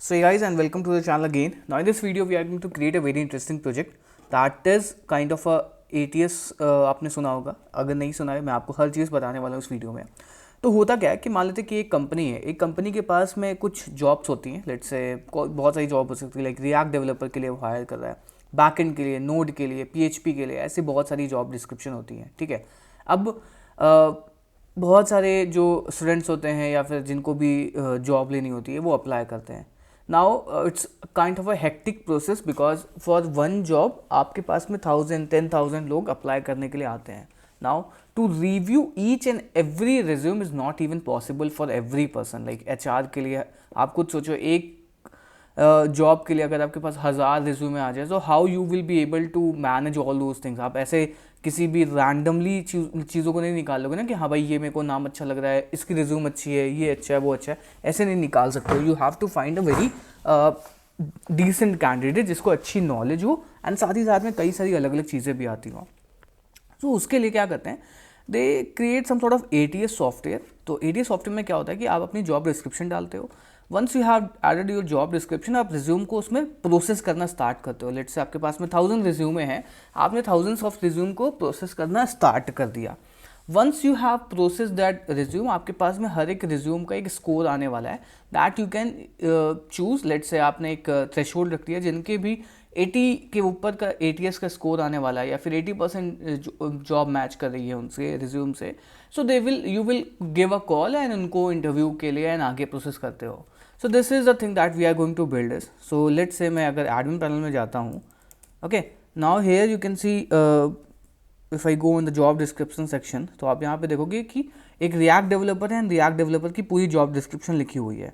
So hey guys, and welcome to the channel again. Now in this video we are going to create a very interesting project that is kind of a ATS. आपने सुना होगा, अगर नहीं सुना है मैं आपको हर चीज़ बताने वाला हूँ इस वीडियो में। तो होता क्या है कि मान लेते कि एक कंपनी है, एक कंपनी के पास में कुछ जॉब्स होती हैं। लेट्स से बहुत सारी जॉब हो सकती है, लाइक रिएक्ट डेवलपर के लिए वो हायर कर रहा है, बैकएंड के लिए, नोड के लिए, PHP के लिए, ऐसी बहुत सारी जॉब डिस्क्रिप्शन होती हैं। ठीक है, अब बहुत सारे जो स्टूडेंट्स होते हैं या फिर जिनको भी जॉब लेनी होती है वो अप्लाई करते हैं। Now it's kind of a hectic process because for one job आपके पास में 1000-10,000 लोग अप्लाई करने के लिए आते हैं। Now to review each and every resume is not even possible for every person. Like HR के लिए आप खुद सोचो, एक जॉब के लिए अगर आपके पास 1000 रिज्यूमे आ जाए, तो how you will be able to manage all those things. आप ऐसे किसी भी रैंडमली चीज़ों को नहीं निकालोगे ना कि हाँ भाई ये मेरे को नाम अच्छा लग रहा है, इसकी रिज्यूम अच्छी है, ये अच्छा है, वो अच्छा है, ऐसे नहीं निकाल सकते। You have to find a very decent candidate जिसको अच्छी नॉलेज हो एंड साथ ही साथ में कई सारी अलग अलग चीज़ें भी आती हों। तो उसके लिए क्या करते हैं, they create some sort of ATS software. तो ATS सॉफ्टवेयर में क्या होता है कि आप अपनी जॉब डिस्क्रिप्शन डालते हो। Once you have added your job description, आप रिज्यूम को उसमें प्रोसेस करना स्टार्ट करते हो। लेट्स से आपके पास में 1000 रिज्यूमे हैं, आपने थाउजेंड्स ऑफ रिज्यूम को प्रोसेस करना स्टार्ट कर दिया। Once you have process that resume, आपके पास में हर एक रिज्यूम का एक स्कोर आने वाला है that you can choose. Let's say आपने एक थ्रेशोल्ड रख दिया, जिनके भी 80 के ऊपर का ATS का स्कोर आने वाला है या फिर 80% जॉब मैच कर रही है उनसे रिज्यूम से, so they will you will give a call and उनको इंटरव्यू के लिए एंड आगे प्रोसेस करते हो। So this is the thing that we are going to build is. So let's say मैं अगर एडमिन पैनल में जाता हूँ, okay, now here you can see if I go in the job description section, तो आप यहाँ पे देखोगे कि एक रिएक्ट डेवलपर है एंड रिएक्ट डेवलपर की पूरी जॉब डिस्क्रिप्शन लिखी हुई है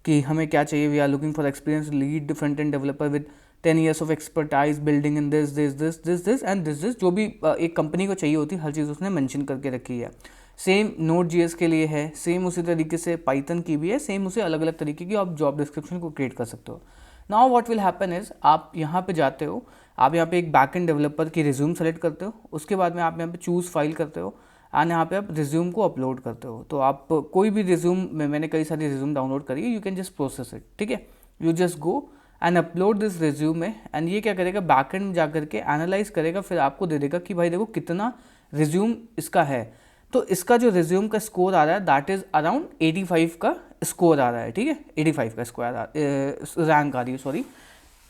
कि हमें क्या चाहिए। We are looking for experience lead front end developer with 10 years of expertise building in this this this this this and this, जो भी एक कंपनी को चाहिए होती है हर चीज़ उसने मेंशन करके रखी है। सेम Node.js के लिए है, सेम उसी तरीके से पाइथन की भी है, सेम उसे अलग अलग तरीके की आप जॉब डिस्क्रिप्शन को क्रिएट कर सकते हो। Now what will happen is, आप यहाँ पे जाते हो, आप यहाँ पे एक बैकएंड डेवलपर की रिज्यूम सेलेक्ट करते हो, उसके बाद में आप यहाँ पे चूज़ फाइल करते हो एंड यहाँ पे आप रिज्यूम को अपलोड करते हो। तो आप कोई भी रिज्यूम में, मैंने कई सारी रिज्यूम डाउनलोड करी है, you can just process it. ठीक है, you just go and upload this resume में एंड ये क्या करेगा, बैकएंड में जा करके एनालाइज करेगा, फिर आपको दे देगा कि भाई देखो कितना रिज्यूम इसका है। तो इसका जो रिज्यूम का स्कोर आ रहा है दैट इज़ अराउंड 85 का स्कोर आ रहा है। ठीक है, 85 का स्कोर रैंक आ रही है, सॉरी,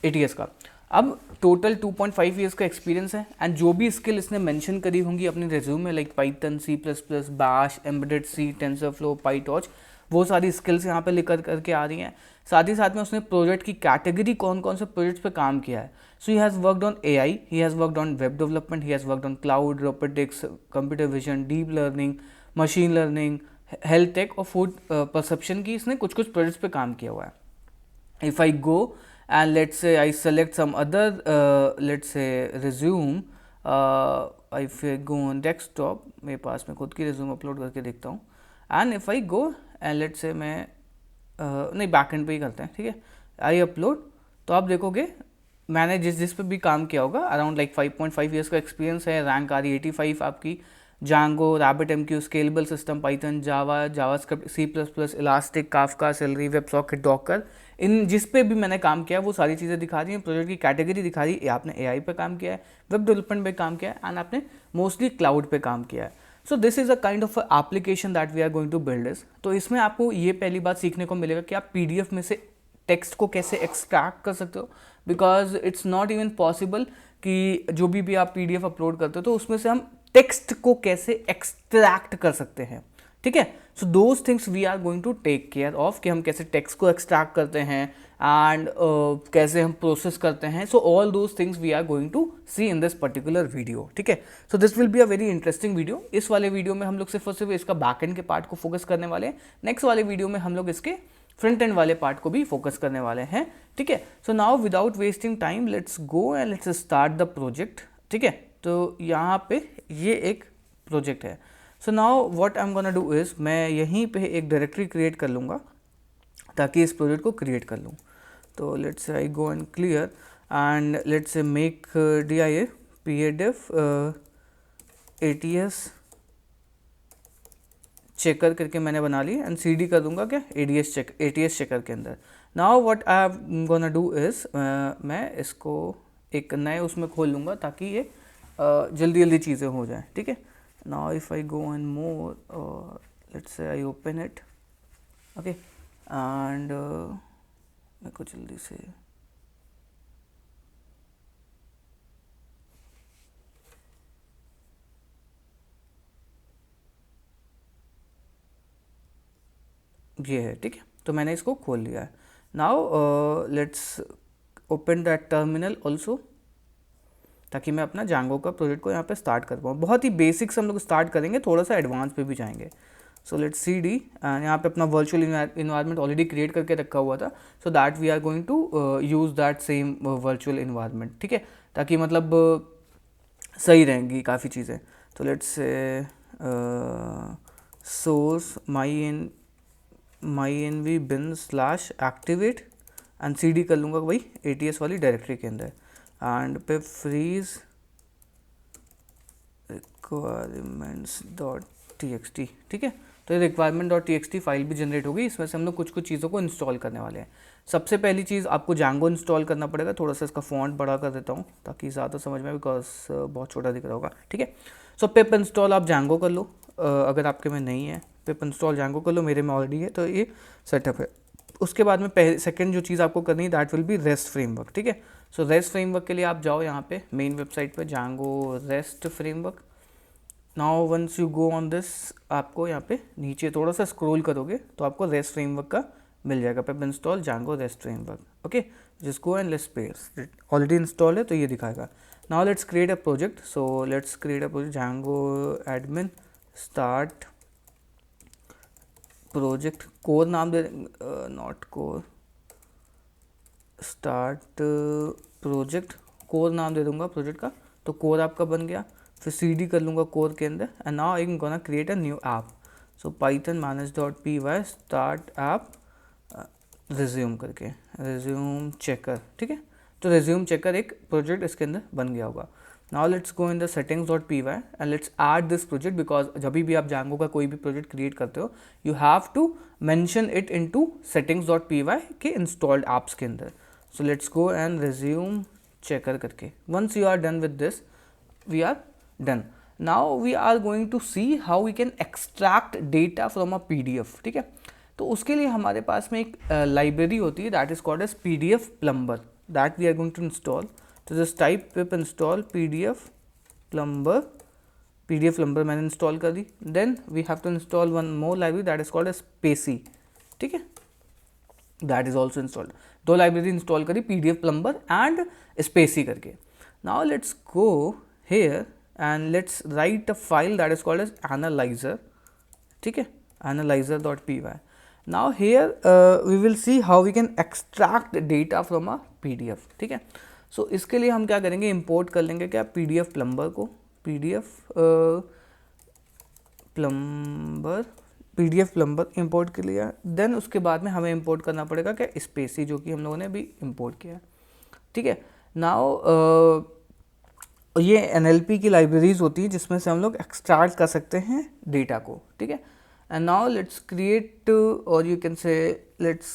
ATS का। अब टोटल 2.5 ईयर्स का एक्सपीरियंस है एंड जो भी स्किल इसने मेंशन करी होंगी अपने रिज्यूम में, like Python, C++, bash, embedded C, TensorFlow, PyTorch, वो सारी स्किल्स यहाँ पे लिख करके आ रही हैं। साथ ही साथ में उसने प्रोजेक्ट की कैटेगरी कौन कौन से प्रोजेक्ट्स पे काम किया है। So he has worked on AI, he has worked on web development, he has worked on cloud, robotics, computer vision, deep learning, machine learning, health tech और फूड परसेप्शन की इसने कुछ कुछ प्रोजेक्ट्स पे काम किया हुआ है। If I go and let's say I select some other let's say resume, if I go on desktop, मेरे पास में खुद की resume अपलोड करके देखता हूँ and if I go and let's say मैं नहीं बैकएंड पे ही करते हैं। ठीक है, आई अपलोड, तो आप देखोगे मैंने जिस पे भी काम किया होगा अराउंड लाइक 5.5 ईयर्स का एक्सपीरियंस है, रैंक आ रही 85 आपकी। Django, RabbitMQ, scalable system, Python, Java, JavaScript, C++, elastic, Kafka, celery, WebSocket, Docker, इन जिस पे भी मैंने काम किया वो सारी चीज़ें दिखा दी हैं। प्रोजेक्ट की कैटेगरी दिखा दी, आपने AI पे काम किया है, वेब डेवलपमेंट पे काम किया है एंड आपने मोस्टली क्लाउड पे काम किया है। So this is a kind of application that we are going to build is. तो इसमें आपको ये पहली बात सीखने को मिलेगा कि आप PDF में से टेक्स्ट को कैसे एक्सट्रैक्ट कर सकते हो, because it's not even possible कि जो भी आप PDF अपलोड करते हो तो उसमें से हम टेक्स्ट को कैसे एक्सट्रैक्ट कर सकते हैं। ठीक है, so those things we are going to take care of कि हम कैसे टेक्स्ट को एक्सट्रैक्ट करते हैं एंड कैसे हम प्रोसेस करते हैं। So all those things we are going to see in this particular video. ठीक है, so this will be a very interesting video. इस वाले वीडियो में हम लोग सिर्फ और सिर्फ इसका बैकएंड के पार्ट को फोकस करने वाले हैं। नेक्स्ट वाले वीडियो में हम लोग इसके फ्रंट एंड वाले पार्ट को भी फोकस करने वाले हैं। ठीक है, so now without wasting time let's go and let's start the project. ठीक है, तो यहाँ पे ये एक प्रोजेक्ट है। So now what I am gonna do is, मैं यहीं पे एक डायरेक्टरी क्रिएट कर लूँगा ताकि इस प्रोजेक्ट को क्रिएट कर लूँ। तो let's I go and clear and let's make dir pdf ATS checker करके मैंने बना ली एंड CD कर दूंगा क्या ATS चेकर के अंदर। Now what I am gonna do is, मैं इसको एक नए उसमें खोल लूँगा ताकि ये जल्दी जल्दी चीज़ें हो जाएं, ठीक है. Now if I go and more, let's say I open it, okay, and मेरे को जल्दी से ये है, ठीक है. तो मैंने इसको खोल लिया है. Now let's open that terminal also, ताकि मैं अपना जांगो का प्रोजेक्ट को यहाँ पे स्टार्ट कर पाऊँ. बहुत ही बेसिक से हम लोग स्टार्ट करेंगे, थोड़ा सा एडवांस पे भी जाएंगे. So let's C D, and यहाँ पे अपना वर्चुअल इन्वायरमेंट ऑलरेडी क्रिएट करके रखा हुआ था, so that we are going to use that same virtual environment, ठीक है, ताकि मतलब सही रहेंगी काफ़ी चीज़ें. तो let's say source my N V bin slash activate, and C D कर लूँगा भाई ATS वाली डायरेक्टरी के अंदर, एंड पे फ्रीज रिक्वायरमेंट्स डॉट txt, ठीक है. तो ये रिक्वायरमेंट डॉट txt फाइल भी जनरेट होगी. इसमें से हम लोग कुछ कुछ चीज़ों को इंस्टॉल करने वाले हैं. सबसे पहली चीज़ आपको जांगो इंस्टॉल करना पड़ेगा. थोड़ा सा इसका फॉन्ट बड़ा कर देता हूँ ताकि ज़्यादा समझ में, बिकॉज बहुत छोटा दिख रहा होगा, ठीक है. सो पिप इंस्टॉल आप जांगो कर लो, अगर आपके में नहीं है पिप इंस्टॉल जांगो कर लो, मेरे में ऑलरेडी है, तो ये सेटअप है. उसके बाद में सेकंड जो चीज़ आपको करनी है that will be rest framework, ठीक है. सो रेस्ट फ्रेमवर्क के लिए आप जाओ यहाँ पे मेन वेबसाइट पे, Django REST framework. Now once you go on this, आपको यहाँ पे नीचे थोड़ा सा स्क्रॉल करोगे तो आपको रेस्ट फ्रेमवर्क का मिल जाएगा. Pip install Django REST framework, okay. Just go and let's paste, already install है तो ये दिखाएगा. Now let's create a project. So let's create a project, Django admin start project, core नाम दे, not core, start project, core नाम दे दूंगा project का. तो कोर आपका बन गया. फिर CD कर लूँगा कोर के अंदर, and now I am gonna create a new app. So Python manage.py start app resume करके, रिज्यूम चेकर, ठीक है. तो रिज्यूम चेकर एक प्रोजेक्ट इसके अंदर बन गया होगा. Now let's go in the settings.py and let's add this project, because जब भी आप जांगो का कोई भी प्रोजेक्ट क्रिएट करते हो you have to mention it into settings.py के इंस्टॉल्ड ऐप्स के अंदर. So let's go and resume checker करके, once you are done with this we are done. Now we are going to see how we can extract data from a PDF, ठीक है. तो उसके लिए हमारे पास में एक लाइब्रेरी होती है that is called as PDF plumber, that we are going to install. तो just type pip install PDF plumber मैंने इंस्टॉल कर दी. Then we have to install one more library that is called as spacy, ठीक है, that is also installed. दो library install करी, PDF plumber and spacy करके. Now let's go here and let's write a file that is called as analyser, ठीक है, analyzer.py. now here we will see how we can extract data from a PDF, ठीक है. सो इसके लिए हम क्या करेंगे, इंपोर्ट कर लेंगे क्या PDF प्लम्बर को, PDF प्लम्बर इंपोर्ट कर लिया. देन उसके बाद में हमें इंपोर्ट करना पड़ेगा क्या स्पेसी, जो कि हम लोगों ने भी इंपोर्ट किया, ठीक है. नाउ ये NLP की लाइब्रेरीज होती है जिसमें से हम लोग एक्सट्रैक्ट कर सकते हैं डेटा को, ठीक है. And now let's create or you can say let's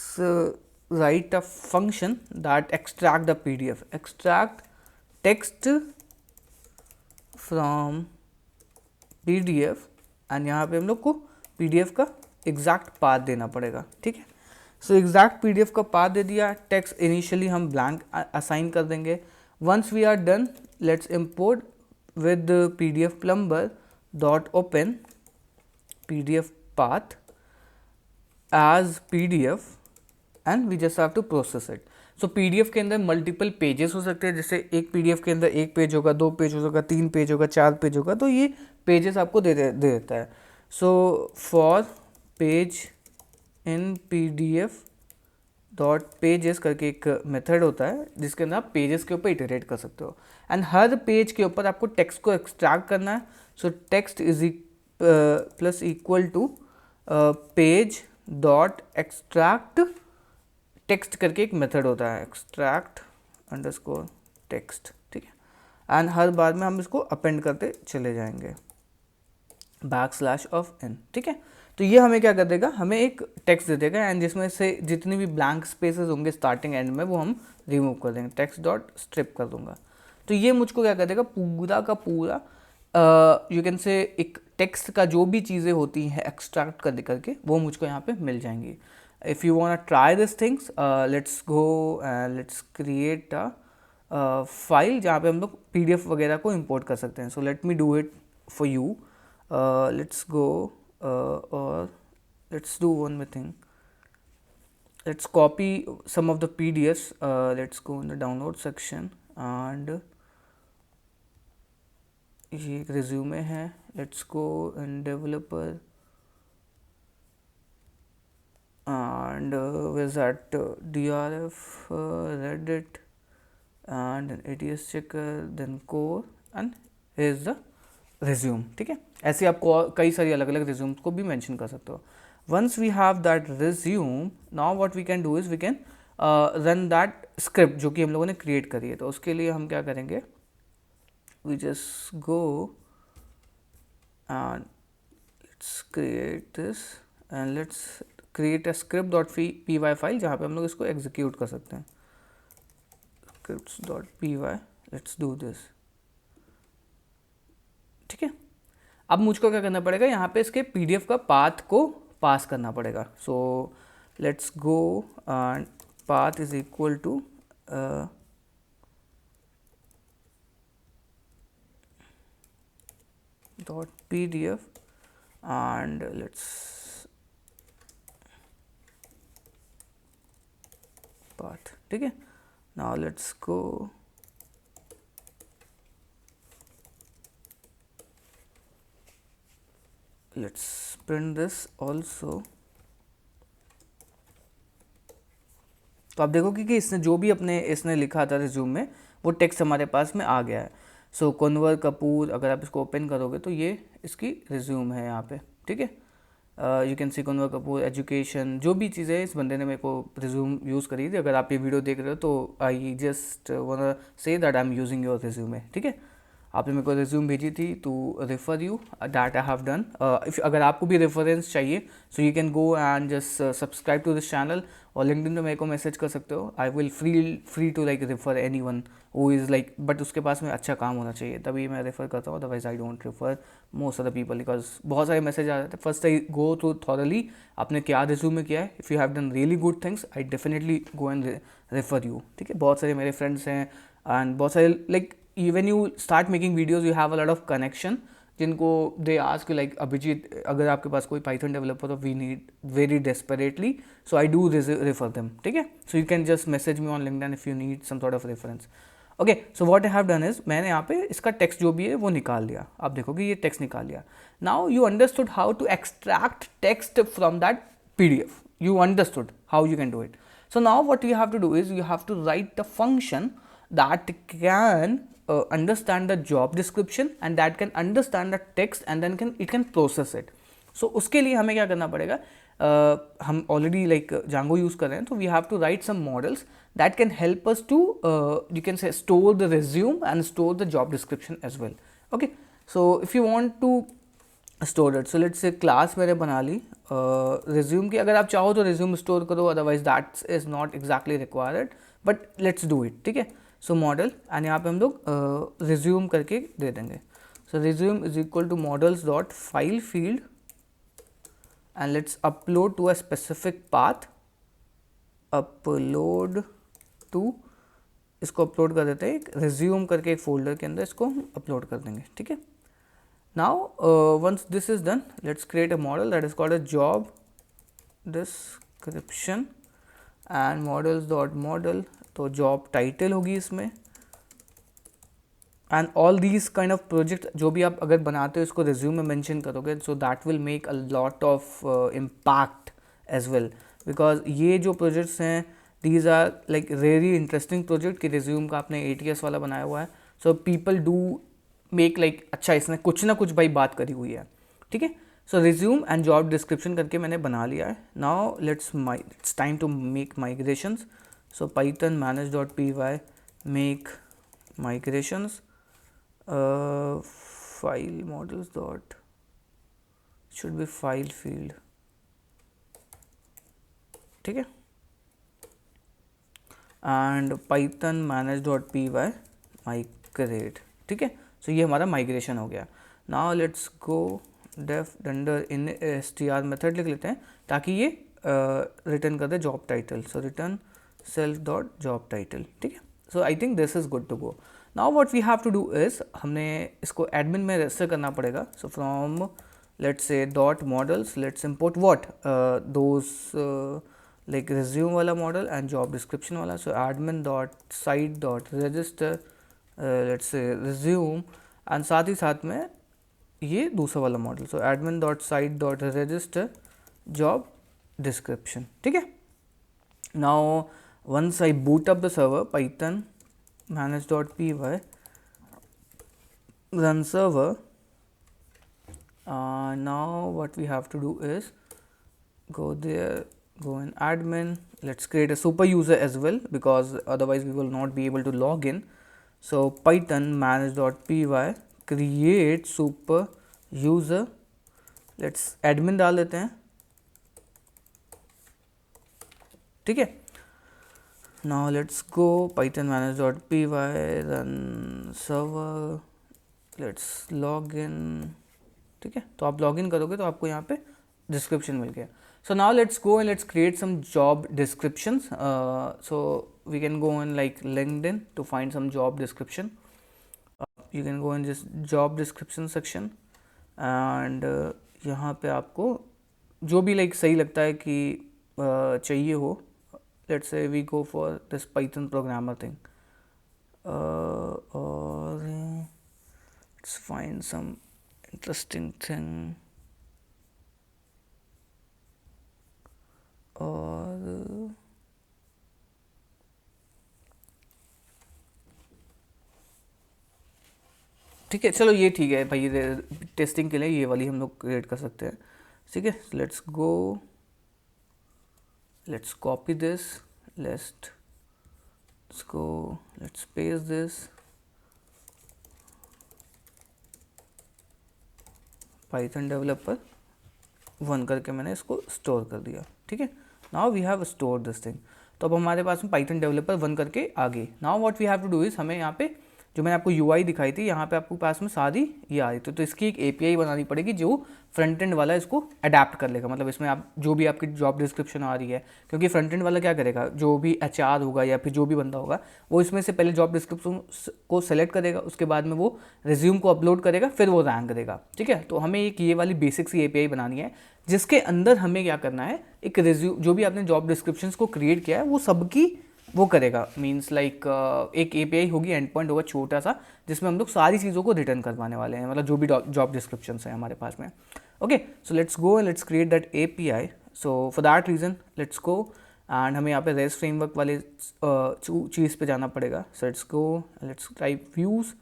write a function that extract the PDF, extract text from PDF, and यहाँ पे हम लोग को PDF का एग्जैक्ट पाथ देना पड़ेगा, ठीक है. सो एग्जैक्ट PDF का पाथ दे दिया. टेक्स्ट इनिशियली हम ब्लैंक असाइन कर देंगे. Once we are done let's import with PDF plumber dot open PDF path as PDF and we just have to process it. So PDF के अंदर multiple pages हो सकते हैं, जैसे एक PDF के अंदर एक पेज होगा, दो पेज होगा, तीन पेज होगा, चार पेज होगा, तो ये पेजेस आपको दे देता है. So for page in PDF dot pages करके एक मेथड होता है जिसके अंदर आप पेजेस के ऊपर इटरेट कर सकते हो, एंड हर पेज के ऊपर आपको टेक्स्ट को एक्सट्रैक्ट करना है. So text is plus equal to page dot extract text करके एक मेथड होता है, एक्सट्रैक्ट अंडरस्कोर टेक्स्ट, ठीक है. एंड हर बार में हम इसको अपेंड करते चले जाएंगे \n, ठीक है. तो ये हमें क्या कर देगा, हमें एक टेक्स्ट दे देगा एंड जिसमें से जितनी भी ब्लैंक स्पेसेस होंगे स्टार्टिंग एंड में वो हम रिमूव कर देंगे, टेक्स्ट डॉट स्ट्रिप कर दूंगा। तो ये मुझको क्या कर देगा, पूरा का पूरा यू कैन से एक टेक्स्ट का जो भी चीज़ें होती हैं एक्सट्रैक्ट करके वो मुझको यहाँ पे मिल जाएंगी। If you want try this things, let's go and let's create a file जहाँ पे हम लोग PDF वगैरह को इंपोर्ट कर सकते हैं। So let me do it for you. Let's go और let's do one more thing. Let's copy some of the PDFs. Let's go in the download section and ये एक resume है. Let's go in developer and where's that DRF, Reddit and ATS checker, then core and here's the resume. ठीक है, ऐसे आप कई सारी अलग अलग resumes को भी mention कर सकते हो. Once we have that resume, now what we can do is we can run that script जो कि हम लोगों ने create करी है. तो उसके लिए हम क्या करेंगे, we just go and let's create this and let's create a script.py file जहाँ पे हम लोग इसको execute कर सकते हैं. scripts.py, let's do this. ठीक है, अब मुझको क्या करना पड़ेगा, यहाँ पे इसके PDF का पाथ को पास करना पड़ेगा. So let's go and path is equal to .pdf and let's path. ठीक है, now let's go let's print this also. तो आप देखोगे कि इसने जो भी इसने लिखा था रिज्यूम में वो टेक्स्ट हमारे पास में आ गया है. सो कुनवर कपूर, अगर आप इसको ओपन करोगे तो ये इसकी रिज्यूम है यहाँ पे. ठीक है, you can see Kunwar Kapoor education, जो भी चीज़ें इस बंदे ने मेरे को रिज्यूम यूज़ करी थी. अगर आप ये वीडियो देख रहे हो तो I just want say that I am using your resume. ठीक है, आपने मेरे को रिज्यूम भेजी थी to refer you that I have done. अगर आपको भी रेफरेंस चाहिए so you can go and just subscribe to this channel और लिंक्डइन पे मेरे को मैसेज कर सकते हो. I will free to like refer anyone who is like, but उसके पास में अच्छा काम होना चाहिए तभी मैं रेफर करता हूँ. Otherwise I don't refer most of the people because बहुत सारे मैसेज आ जाते हैं. फर्स्ट आई गो थ्रू थॉरली आपने क्या रिज्यूम में किया है. If you have done really good things I definitely go and refer you. ठीक है, बहुत सारे मेरे फ्रेंड्स हैं एंड बहुत सारे like when you start making videos you have a lot of connection जिनको they ask like अभिजीत अगर आपके पास कोई Python developer तो we need very desperately, so I do refer them. ठीक है, so you can just message me on LinkedIn if you need some sort of reference. Okay, so what I have done is मैंने यहाँ पे इसका text जो भी है वो निकाल लिया. आप देखोगे ये टेक्स्ट निकाल लिया. Now you understood how to extract text from that PDF. You understood how you can do it. So now what you have to do is you have to write a function that can understand the job description and that can understand the text and then it can process it. So उसके लिए हमें क्या करना पड़ेगा, हम already like Django use कर रहे हैं तो we have to write some models that can help us to you can say store the resume and store the job description as well. Okay, so if you want to store it, so let's say class मैंने बना ली resume की. अगर आप चाहो तो resume store करो, otherwise that is not exactly required, but let's do it. ठीक है, सो मॉडल एंड यहाँ पे हम लोग रिज्यूम करके दे देंगे. So resume is equal to models dot file field and let's upload to a specific path. Upload to, इसको अपलोड कर देते हैं रिज्यूम करके एक फोल्डर के अंदर इसको हम अपलोड कर देंगे. ठीक है, now once this is done let's create a model that is called a job description and models dot model, तो जॉब टाइटल होगी इसमें. And all these kind of project जो भी आप अगर बनाते हो इसको रिज्यूम में मेंशन करोगे so that will make a lot of impact as well, because ये जो प्रोजेक्ट्स हैं these are like very interesting project कि रिज्यूम का आपने ATS वाला बनाया हुआ है. So people do make like अच्छा इसने कुछ ना कुछ भाई बात करी हुई है. ठीक है, so resume and job description करके मैंने बना लिया है. Now it's time to make migrations. So Python manage.py make migrations, file models dot should be file field. ठीक है, and Python manage dot P Y migrate, ठीक है। सो ये हमारा माइग्रेशन हो गया। Now let's go def dunder in str method लिख लेते हैं ताकि ये रिटर्न कर दे job title. So return self dot job title, ठीक है। So I think this is good to go. Now what we have to do is हमने इसको एडमिन में रजिस्टर करना पड़ेगा। So from let's say dot models let's import what those like resume वाला model and job description वाला। So admin dot site dot register let's say resume and साथ ही साथ में ये दूसरा वाला model. So admin dot site dot register job description, ठीक है। Now once I boot up the server Python manage dot P Y run server, now what we have to do is go there, go in admin, let's create a super user as well because otherwise we will not be able to log in. So python manage dot py create super user, let's admin डाल देते हैं, ठीक है। now let's go python manage dot py run server, let's log in, ठीक है। तो आप log in करोगे तो आपको यहाँ पे डिस्क्रिप्शन मिल गया। So now let's go and let's create some job descriptions. So we can go in like LinkedIn to find some job description. You can go in this job description section and यहाँ पे आपको जो भी like सही लगता है कि चाहिए हो, let's say we go for this Python programmer thing और let's find some interesting thing और ठीक है, चलो ये ठीक है भाई, टेस्टिंग के लिए ये वाली हम लोग क्रिएट कर सकते हैं, ठीक है। Let's go, let's copy this, let's go, let's paste this, Python developer 1 करके मैंने इसको स्टोर कर दिया, ठीक है। Now we have store this thing. तो अब हमारे पास में पाइथन डेवलपर 1 करके आ गई। Now what we have to do is हमें यहाँ पे जो मैंने आपको यूआई दिखाई थी यहाँ पे आपको पास में सारी ये आ रही थी, तो इसकी एक एपीआई बनानी पड़ेगी जो फ्रंट एंड वाला इसको अडेप्ट कर लेगा। मतलब इसमें आप जो भी आपकी जॉब डिस्क्रिप्शन आ रही है, क्योंकि फ्रंट एंड वाला क्या करेगा, जो भी एचआर होगा या फिर जो भी बंदा होगा वो इसमें से पहले जॉब डिस्क्रिप्शन को सेलेक्ट करेगा, उसके बाद में वो रिज्यूम को अपलोड करेगा, फिर वो रैंक करेगा, ठीक है। तो हमें एक ये वाली बेसिक सी एपीआई बनानी है जिसके अंदर हमें क्या करना है, एक रिज्यूम जो भी आपने जॉब डिस्क्रिप्शन को क्रिएट किया है वो सबकी वो करेगा। मीन्स लाइक एक एपीआई होगी, एंड पॉइंट होगा छोटा सा जिसमें हम लोग सारी चीज़ों को रिटर्न करवाने वाले हैं, मतलब जो भी जॉब डिस्क्रिप्शन है हमारे पास में। Okay, so let's go and let's create that API. So for that reason let's go and हमें यहाँ पे रेस्ट फ्रेमवर्क वाले चीज़ पे जाना पड़ेगा। So let's go, let's type views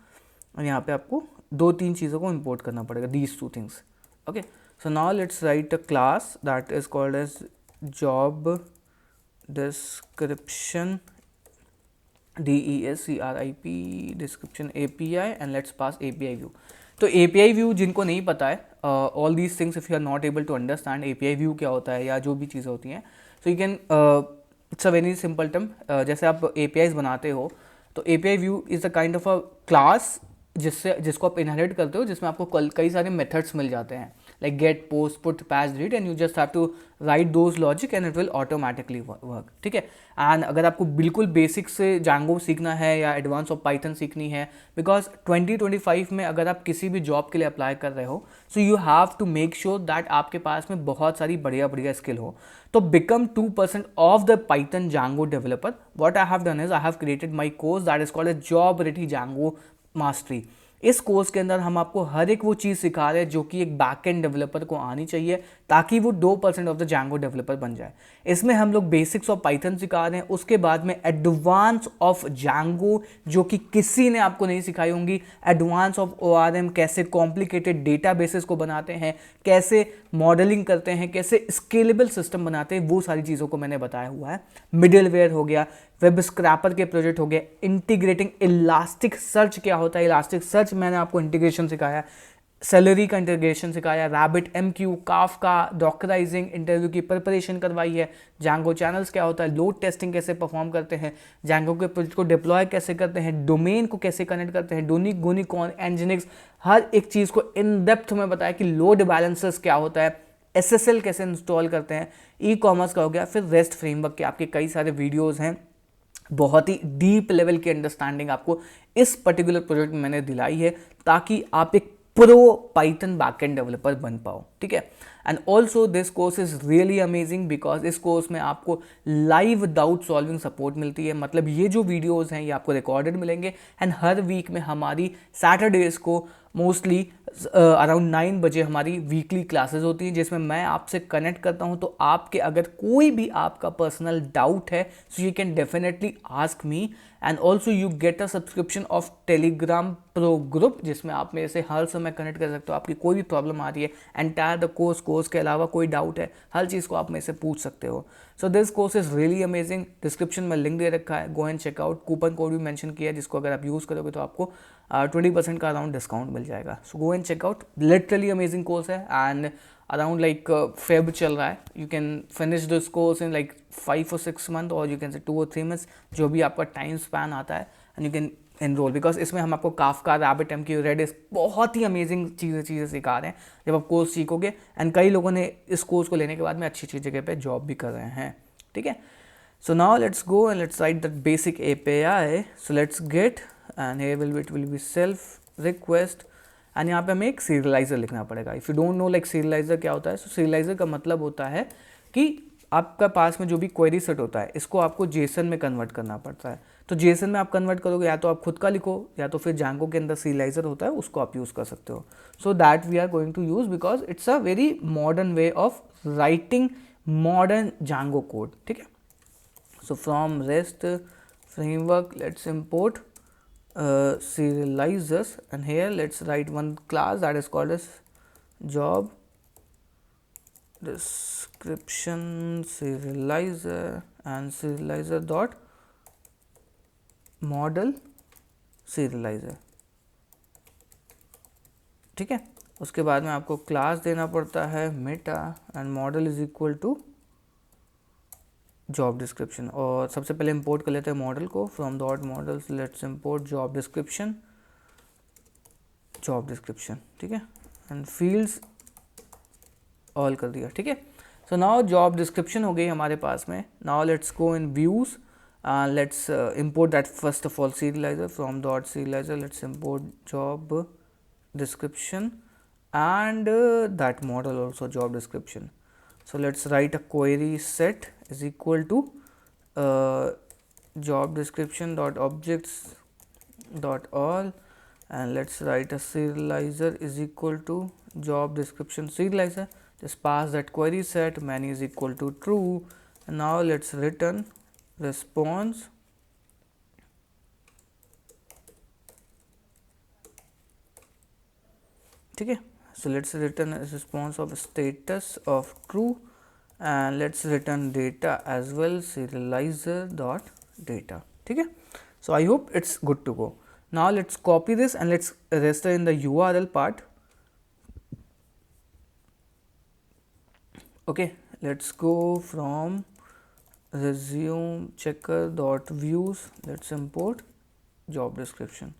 और यहाँ पे आपको 2-3 चीज़ों को इंपोर्ट करना पड़ेगा, these 2 things. Okay, so now let's write a class that is called as job description DESCRIP description API and let's pass API view। तो API view जिनको नहीं पता है, all these things if you are not able to understand API view क्या होता है या जो भी चीज़ें होती हैं, so you can it's a very simple term। जैसे आप APIs बनाते हो तो API view is a kind of a class जिसको आप इनहेरिट करते हो, जिसमें आपको कई सारे मेथड्स मिल जाते हैं like get, post, put, pass, delete and you just have to write those logic and it will automatically work, ठीक है। एंड अगर आपको बिल्कुल बेसिक से Django सीखना है या एडवांस ऑफ पाइथन सीखनी है, बिकॉज 2025 में अगर आप किसी भी जॉब के लिए अप्लाई कर रहे हो so you have to make sure that आपके पास में बहुत सारी बढ़िया स्किल हो। तो become 2% of the Python Django developer. What I have done is I have created my course that is called a job ready Django mastery. इस course के अंदर हम आपको हर एक वो चीज़ सिखा रहे हैं जो कि एक बैकएंड डेवलपर को आनी चाहिए ताकि वो 2% ऑफ द Django डेवलपर बन जाए। इसमें हम लोग बेसिक्स ऑफ पाइथन सिखा रहे हैं, उसके बाद में एडवांस ऑफ Django जो कि किसी ने आपको नहीं सिखाई होंगी, एडवांस ऑफ ORM, कैसे कॉम्प्लिकेटेड डेटाबेसेस को बनाते हैं, कैसे मॉडलिंग करते हैं, कैसे स्केलेबल सिस्टम बनाते हैं, वो सारी चीज़ों को मैंने बताया हुआ है। मिडलवेयर हो गया, वेब स्क्रैपर के प्रोजेक्ट हो गए, इंटीग्रेटिंग इलास्टिक सर्च क्या होता है, इलास्टिक सर्च मैंने आपको इंटीग्रेशन सिखाया, सेलरी का इंटीग्रेशन सिखाया, रैबिट MQ, काफका, डॉकराइजिंग, इंटरव्यू की प्रिपरेशन करवाई है, जैंगो चैनल्स क्या होता है, लोड टेस्टिंग कैसे परफॉर्म करते हैं, जैंगो के प्रोजेक्ट को डिप्लॉय कैसे करते हैं, डोमेन को कैसे कनेक्ट करते हैं, डोनिक गोनिकॉन एनजिनिक्स, हर एक चीज़ को इन डेप्थ में बताया कि लोड बैलेंसर्स क्या होता है, SSL कैसे इंस्टॉल करते हैं, ई-कॉमर्स का हो गया, फिर रेस्ट फ्रेमवर्क के आपके कई सारे वीडियोज़ हैं। बहुत ही डीप लेवल की अंडरस्टैंडिंग आपको इस पर्टिकुलर प्रोजेक्ट में मैंने दिलाई है ताकि आप एक प्रो पाइथन बैकएंड डेवलपर बन पाओ, ठीक है। And also this course is really amazing because इस कोर्स में आपको लाइव डाउट सॉल्विंग सपोर्ट मिलती है। मतलब ये जो वीडियोस हैं ये आपको रिकॉर्डेड मिलेंगे एंड हर वीक में हमारी सैटरडेज को मोस्टली अराउंड 9 बजे हमारी वीकली क्लासेस होती हैं जिसमें मैं आपसे कनेक्ट करता हूं। तो आपके अगर कोई भी आपका पर्सनल डाउट है so you can definitely ask me and also you get a subscription of Telegram pro group जिसमें आप मेरे से हर समय कनेक्ट कर सकते हो। आपकी कोई भी प्रॉब्लम आ रही है एंटायर द कोर्स के अलावा कोई डाउट है, हर चीज़ को आप मेरे से पूछ सकते हो। So this course is really amazing. Description में लिंक दे रखा है, go and checkout. Coupon code भी मेंशन किया है जिसको अगर आप यूज़ करोगे तो आपको 20% का अराउंड डिस्काउंट मिल जाएगा। So go and checkout, literally amazing course है एंड अराउंड लाइक फेब चल रहा है। You can finish this course in like 5 or 6 months और you can say 2 or 3 months, जो भी आपका टाइम स्पैन आता है and you can enrol because इसमें हम आपको काफका, रैबिट MQ, रेडिस बहुत ही अमेजिंग चीज़ें सिखा रहे हैं जब आप कोर्स सीखोगे। एंड कई लोगों ने इस कोर्स को लेने के बाद में अच्छी अच्छी जगह पे जॉब भी कर रहे हैं, ठीक है। So now let's go and let's right that basic API। So let's get and here will be self request and यहाँ पे हमें एक सीरियलाइजर लिखना पड़ेगा। If you don't know like serialiser क्या होता है, सो सीरियलाइजर का मतलब होता है कि आपका पास में जो भी क्वेरी सेट होता है इसको आपको जेसन में कन्वर्ट करना पड़ता है। तो जेसन में आप कन्वर्ट करोगे या तो आप खुद का लिखो या तो फिर जैंगो के अंदर सीरियलाइजर होता है उसको आप यूज़ कर सकते हो। So that we are going to use because it's a very modern way of writing modern Django code, ठीक है। So from REST framework, let's import serializers, and here let's write one class that is called as job description serializer and serializer dot model serializer, ठीक है। उसके बाद में आपको class देना पड़ता है meta and model is equal to job description. और सबसे पहले इंपोर्ट कर लेते हैं मॉडल को। From dot models let's import job description, ठीक है। एंड फील्ड्स ऑल कर दिया, ठीक है। सो नाउ जॉब डिस्क्रिप्शन हो गई हमारे पास में। Now let's go in views, let's import that first of all serialiser. From dot serialiser let's import job description and that model also job description. So let's write a query set is equal to job description dot objects dot all, and let's write a serializer is equal to job description serializer. Just pass that query set, many is equal to true, and now let's return response, ठीक है। So let's return a response of status of true and let's return data as well, serializer dot data, ठीक है। So I hope it's good to go. Now let's copy this and let's register in the URL part. Okay, let's go from resume checker dot views, let's import job description.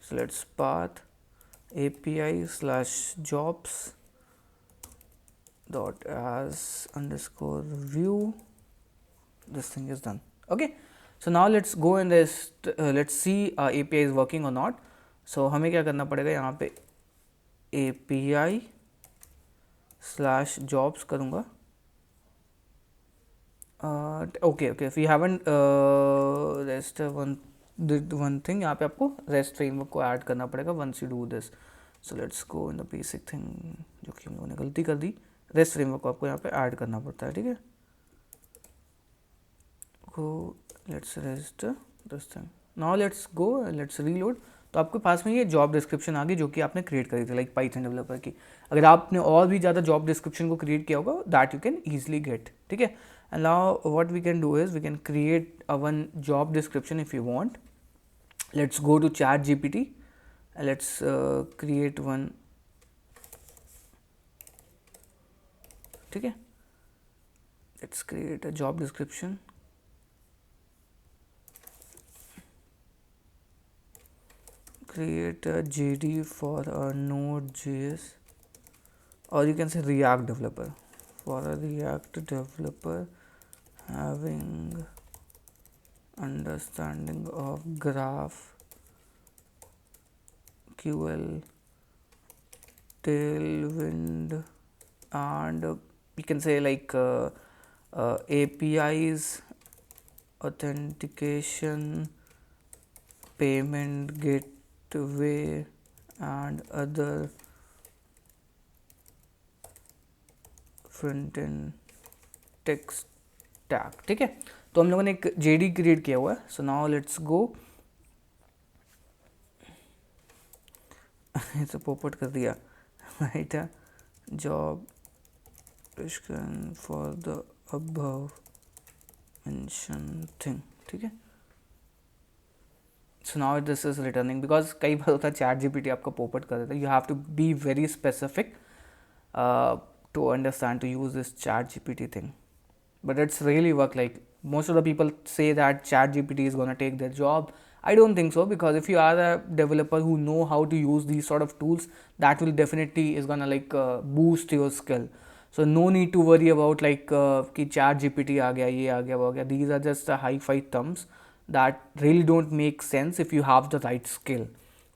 So let's path API slash jobs dot as underscore view. This thing is done. Okay, so now let's go in this, let's see API is working or not. So हमें क्या करना पड़ेगा, यहाँ पे API slash jobs करूँगा। Okay, if you haven't REST one thing, यहाँ पे आपको REST framework को ऐड करना पड़ेगा once you do this. So let's go in the basic thing, जो कि हम लोगों ने गलती कर दी। REST framework को आपको यहाँ पे ऐड करना पड़ता है, ठीक है। Go, let's register this thing. Now let's go and let's reload. तो आपके पास में ये जॉब डिस्क्रिप्शन आ गई जो कि आपने क्रिएट करी थी लाइक पाइथन डेवलपर की। अगर आपने और भी ज़्यादा जॉब डिस्क्रिप्शन को क्रिएट किया होगा that you can easily get, ठीक है। And now what we can do is we can create a one job description if you want. Let's go to ChatGPT and let's create one ठीक है. Let's create a job description. Create a JD for a Node.js, or you can say React developer. For a React developer having understanding of graph, QL, Tailwind, and you can say like APIs, authentication, payment gateway, and other front end text tag. ठीक है, तो हम लोगों ने एक JD create किया हुआ है. सो नाउ लेट्स गो. इसे पोपट कर दिया. राइट है, job description for the above mention thing. ठीक है, so now this is returning, because कई बार होता है चैट जीपीटी आपका पोपट कर देता है. You have to be very specific to understand to use this chat gpt thing, but it's really work. Like most of the people say that chat gpt is going to take their job. I don't think so, because if you are a developer who know how to use these sort of tools, that will definitely is going to like boost your skill. So no need to worry about like ki chat gpt aa gaya, ye aa gaya, wo aa gaya. These are just hi-fi terms that really don't make sense if you have the right skill.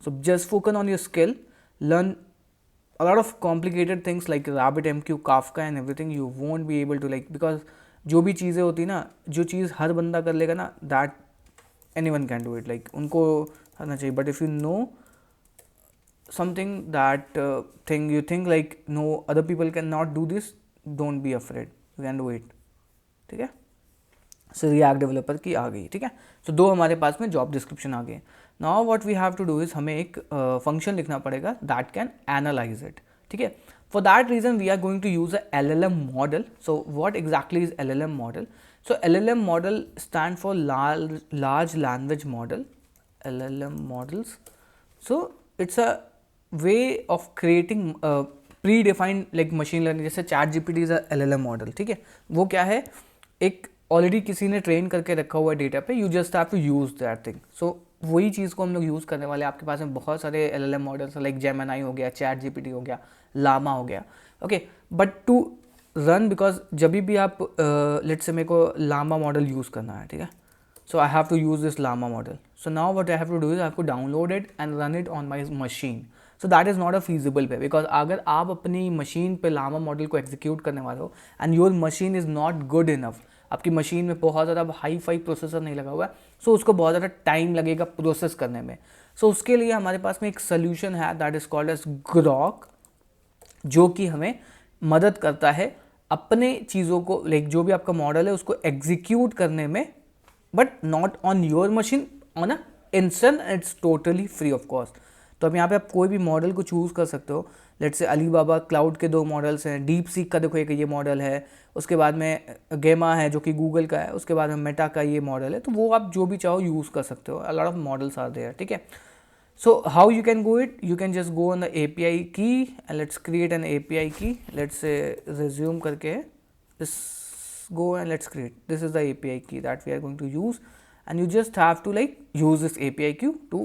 So just focus on your skill, learn a lot of complicated things like RabbitMQ, Kafka and everything. You won't be able to like, because जो भी चीज़ें होती ना, जो चीज़ हर बंदा कर लेगा ना, that anyone can do it. Like उनको करना चाहिए. But if you know something that thing you think like no other people cannot do this, don't be afraid. You can do it. ठीक है. सो रिएक्ट डेवलपर की आ गई. ठीक है, सो दो हमारे पास में जॉब डिस्क्रिप्शन आ गए. Now what we have to do is हमें एक फंक्शन लिखना पड़ेगा दैट कैन एनालाइज इट. ठीक है, for that reason we are going to use a LLM model. So what exactly is LLM model? So LLM model stand for large language model. LLM models. So it's a way of creating predefined like machine learning. जैसे ChatGPT is a LLM model. ठीक है, वो क्या है, एक already किसी ने train करके रखा हुआ है डेटा पे. You just have to use that thing. So वही चीज़ को हम लोग यूज़ करने वाले हैं. आपके पास में बहुत सारे LLM मॉडल्स लाइक जेमिनी हो गया, चैट जीपीटी हो गया, लामा हो गया. Okay, but to run, because जब भी आप लेट्स से मेरे को लामा मॉडल यूज़ करना है. ठीक है, so I have to use this Llama model. So now what I have to do is I have to download it and run it on my machine. So that is not a feasible way, because अगर आप अपनी machine पे Lama model को execute करने वाले हो and your machine is not good enough, आपकी machine में बहुत ज़्यादा हाई फाई प्रोसेसर नहीं लगा हुआ है, सो उसको बहुत ज़्यादा टाइम लगेगा प्रोसेस करने में. सो उसके लिए हमारे पास में एक सोल्यूशन है that is called as Groq, जो कि हमें मदद करता है अपने चीज़ों को लाइक जो भी आपका मॉडल है उसको एग्जीक्यूट करने में, but not on your machine, on a instant. It's totally free of cost. तो अब यहाँ पे आप कोई भी मॉडल को चूज़ कर सकते हो. लेट्स से अलीबाबा क्लाउड के 2 मॉडल्स हैं. डीप सीक का देखो एक ये मॉडल है, उसके बाद में गेमा है जो कि गूगल का है, उसके बाद में मेटा का ये मॉडल है. तो वो आप जो भी चाहो यूज़ कर सकते हो. A lot of models are there. ठीक है, so how you can go it, you can just go on the API key and let's create an API key. Let's say resume करके this go and let's create, this is the API key that we are going to use, and you just have to like use this API key to